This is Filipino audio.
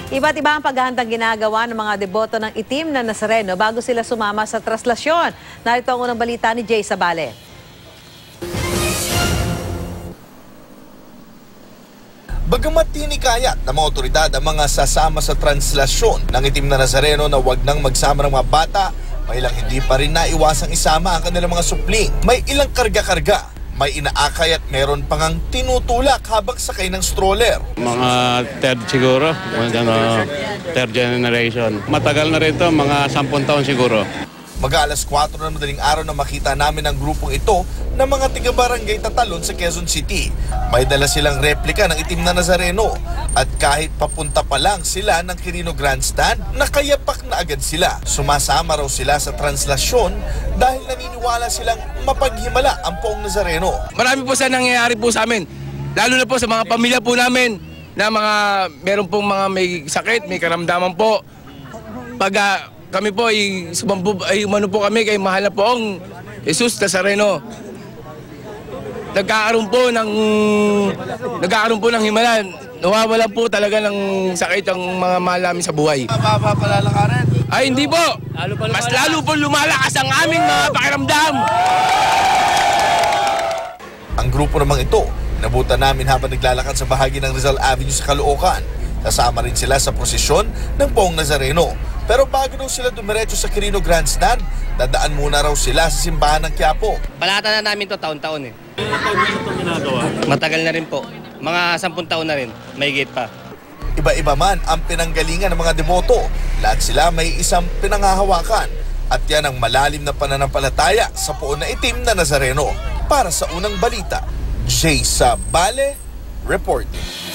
Iba't iba ang paghahandang ginagawa ng mga deboto ng itim na Nazareno bago sila sumama sa traslasyon. Narito ang unang balita ni Jay Sabale. Bagamat tinikayat ng mga otoridad ang mga sasama sa translasyon ng itim na Nazareno na wag nang magsama ng mga bata, may ilang hindi pa rin naiwasang isama ang kanilang mga supling. May ilang karga-karga, may inaakay at meron pang tinutulak habang sakay ng stroller. Mga third siguro, third generation. Matagal na rin ito, mga 10 taon siguro. Mag-alas 4 ng madaling araw na makita namin ang grupong ito ng mga tiga-barangay Tatalon sa Quezon City. May dala silang replika ng itim na Nazareno at kahit papunta pa lang sila ng Quirino Grandstand, nakayapak na agad sila. Sumasama raw sila sa translasyon dahil naniniwala silang mapaghimala ang poong Nazareno. Marami po sa nangyayari po sa amin, lalo na po sa mga pamilya po namin na meron pong mga may sakit, may karamdaman po. Pag kami po umano po kami kay mahal na poong Jesus Nazareno. Nagkakaroon po ng himala. Nawawalan po talaga ng sakit ang mga mahal namin sa buhay. Papalalakarin? Ay hindi po. Mas lalo po lumalakas ang aming mga pakiramdam. Ang grupo namang ito, nabutan namin habang naglalakad sa bahagi ng Rizal Avenue sa Caloocan. Kasama rin sila sa prosesyon ng poong Nazareno. Pero bago daw sila dumiretso sa Quirino Grandstand, dadaan muna raw sila sa simbahan ng Quiapo. Palata na namin to taon-taon eh. Ilang taon na itong ginagawa? Matagal na rin po. Mga 10 taon na rin. May gate pa. Iba-iba man ang pinanggalingan ng mga deboto. Lahat sila may isang pinanghahawakan. At yan ang malalim na pananampalataya sa poon na itim na Nazareno. Para sa unang balita, Jay Sabale, reporting.